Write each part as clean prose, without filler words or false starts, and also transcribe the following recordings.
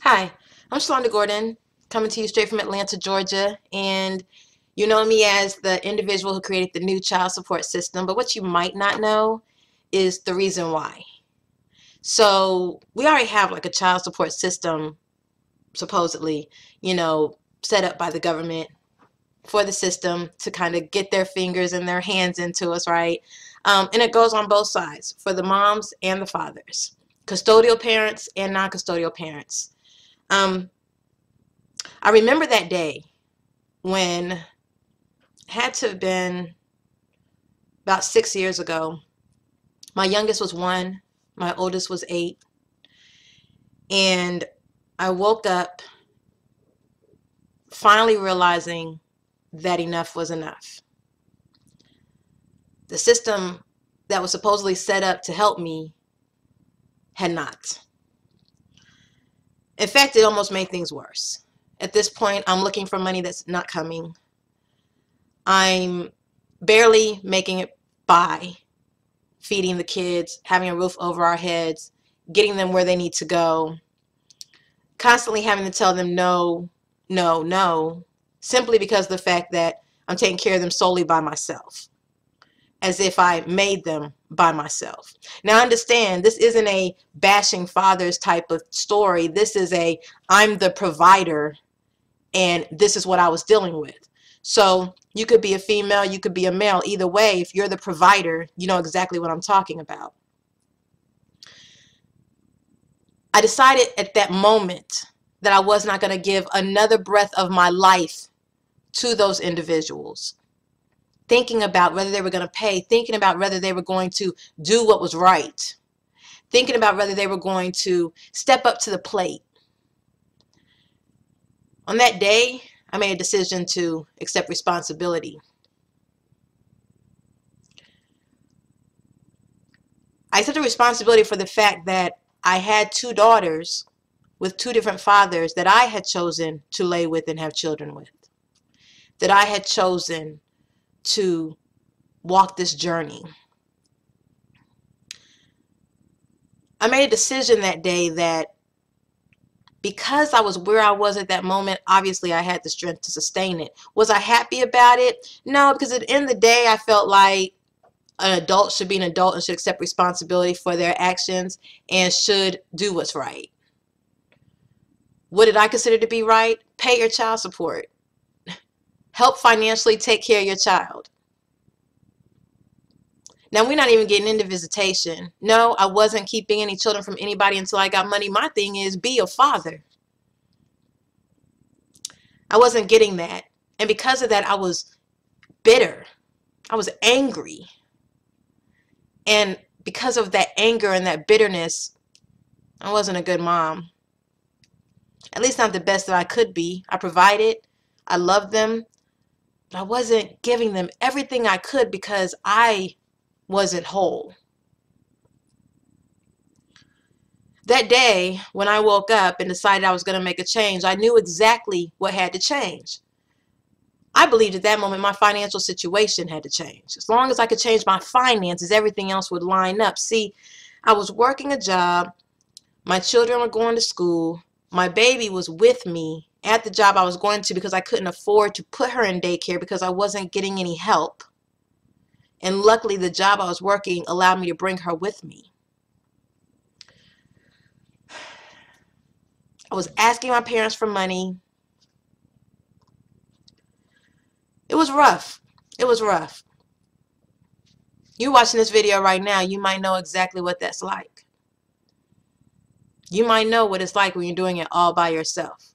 Hi, I'm Shalonda coming to you straight from Atlanta, Georgia, and you know me as the individual who created the new child support system, but what you might not know is the reason why. So we already have like a child support system, supposedly, set up by the government for the system to kind of get their fingers and their hands into us, right? And it goes on both sides, for the moms and the fathers, custodial parents and non-custodial parents. Um, I remember that day when it had to have been about 6 years ago. My youngest was 1, my oldest was 8, and I woke up finally realizing that enough was enough. The system that was supposedly set up to help me had not. In fact, it almost made things worse. At this point, I'm looking for money that's not coming. I'm barely making it by, feeding the kids, having a roof over our heads, getting them where they need to go, constantly having to tell them no, no, no, simply because of the fact that I'm taking care of them solely by myself, as if I made them by myself. Now, understand, this isn't a bashing fathers type of story. This is a, I'm the provider, and this is what I was dealing with. So you could be a female, you could be a male. Either way, if you're the provider, you know exactly what I'm talking about. I decided at that moment that I was not going to give another breath of my life to those individuals, thinking about whether they were going to pay, thinking about whether they were going to do what was right, thinking about whether they were going to step up to the plate. On that day, I made a decision to accept responsibility. I accepted responsibility for the fact that I had 2 daughters with 2 different fathers that I had chosen to lay with and have children with, that I had chosen to walk this journey. I made a decision that day that because I was where I was at that moment, obviously I had the strength to sustain it. Was I happy about it? No, because at the end of the day, I felt like an adult should be an adult and should accept responsibility for their actions and should do what's right. What did I consider to be right? Pay your child support. Help financially take care of your child. Now, we're not even getting into visitation. No, I wasn't keeping any children from anybody until I got money. My thing is, be a father. I wasn't getting that. And because of that, I was bitter. I was angry. And because of that anger and that bitterness, I wasn't a good mom. At least not the best that I could be. I provided. I loved them. But I wasn't giving them everything I could because I wasn't whole. That day, when I woke up and decided I was going to make a change, I knew exactly what had to change. I believed at that moment my financial situation had to change. As long as I could change my finances, everything else would line up. See, I was working a job. My children were going to school. My baby was with me at the job I was going to because I couldn't afford to put her in daycare because I wasn't getting any help. And luckily, the job I was working allowed me to bring her with me. I was asking my parents for money. It was rough. It was rough. You watching this video right now, you might know exactly what that's like. You might know what it's like when you're doing it all by yourself.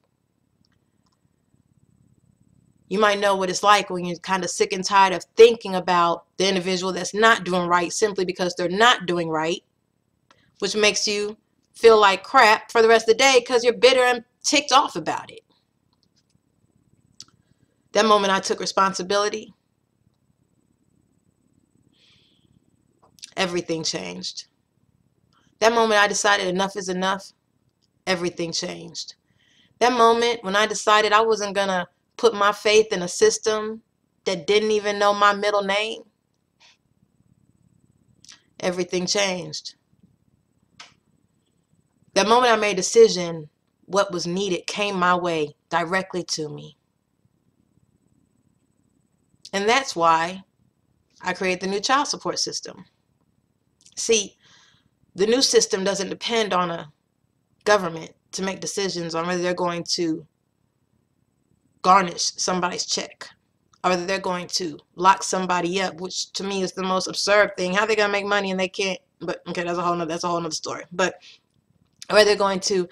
You might know what it's like when you're kind of sick and tired of thinking about the individual that's not doing right simply because they're not doing right, which makes you feel like crap for the rest of the day because you're bitter and ticked off about it. That moment I took responsibility, everything changed. That moment I decided enough is enough, everything changed. That moment when I decided I wasn't going to put my faith in a system that didn't even know my middle name, everything changed. That moment I made a decision what was needed came my way directly to me. And that's why I created the new child support system. See, the new system doesn't depend on a government to make decisions on whether they're going to garnish somebody's check or whether they're going to lock somebody up, which to me is the most absurd thing. How are they going to make money and they can't? But okay, that's a whole nother story. But or they're going to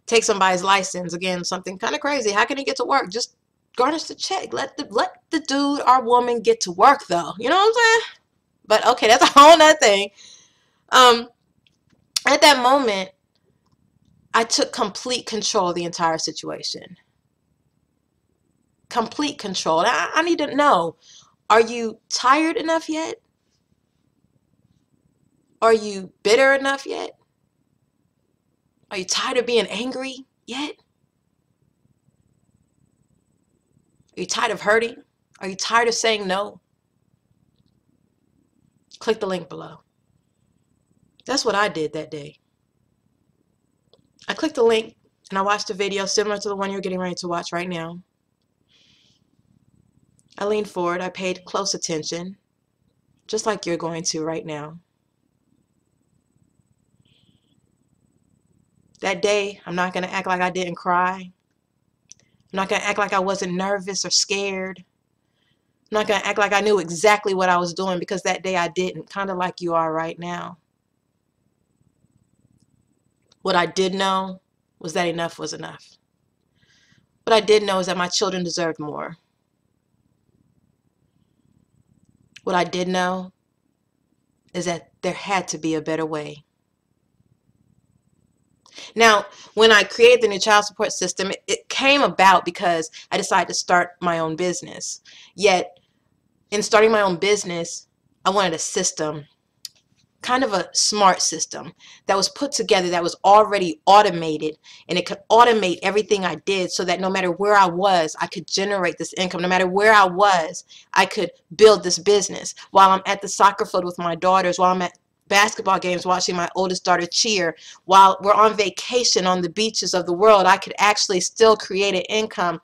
take somebody's license, again, something kind of crazy. How can he get to work? Just garnish the check. Let the dude or woman get to work, though. You know what I'm saying? But okay, that's a whole nother thing. At that moment, I took complete control of the entire situation. Complete control. I need to know, are you tired enough yet? Are you bitter enough yet? Are you tired of being angry yet? Are you tired of hurting? Are you tired of saying no? Click the link below. That's what I did that day. I clicked the link and I watched a video similar to the one you're getting ready to watch right now. I leaned forward. I paid close attention, just like you're going to right now. That day, I'm not going to act like I didn't cry. I'm not going to act like I wasn't nervous or scared. I'm not going to act like I knew exactly what I was doing, because that day I didn't, kind of like you are right now. What I did know was that enough was enough. What I did know is that my children deserved more. What I did know is that there had to be a better way. Now, when I created the new child support system, it came about because I decided to start my own business. Yet, in starting my own business, I wanted a system, kind of a smart system that was put together, that was already automated, and it could automate everything I did so that no matter where I was, I could generate this income. No matter where I was, I could build this business. While I'm at the soccer field with my daughters, while I'm at basketball games watching my oldest daughter cheer, while we're on vacation on the beaches of the world, I could actually still create an income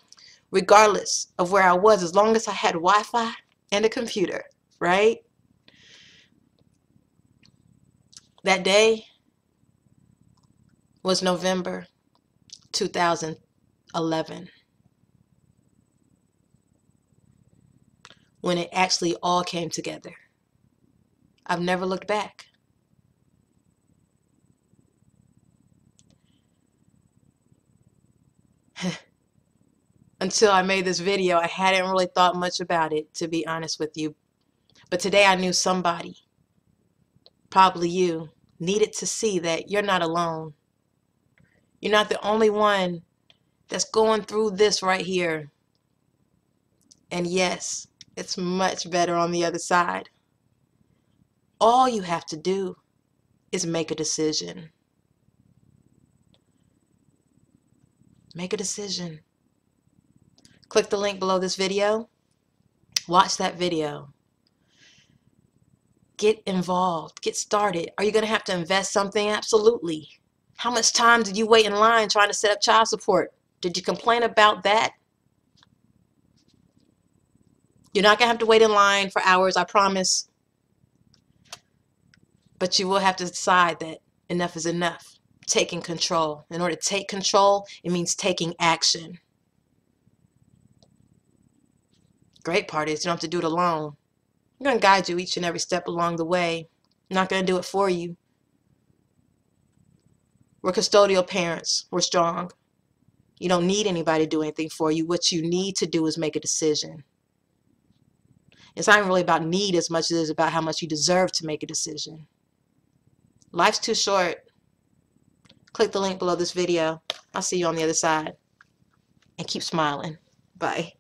regardless of where I was, as long as I had Wi-Fi and a computer, right? That day was November 2011, when it actually all came together. I've never looked back. Until I made this video, I hadn't really thought much about it, to be honest with you. But today I knew somebody, probably you, needed to see that you're not alone. You're not the only one that's going through this right here. And yes, it's much better on the other side. All you have to do is make a decision. Make a decision. Click the link below this video. Watch that video. Get involved. Get started. Are you going to have to invest something? Absolutely. How much time did you wait in line trying to set up child support? Did you complain about that? You're not going to have to wait in line for hours, I promise. But you will have to decide that enough is enough. Taking control. In order to take control, it means taking action. Great part is you don't have to do it alone. I'm going to guide you each and every step along the way. I'm not going to do it for you. We're custodial parents. We're strong. You don't need anybody to do anything for you. What you need to do is make a decision. It's not really about need as much as it is about how much you deserve to make a decision. Life's too short. Click the link below this video. I'll see you on the other side. And keep smiling. Bye.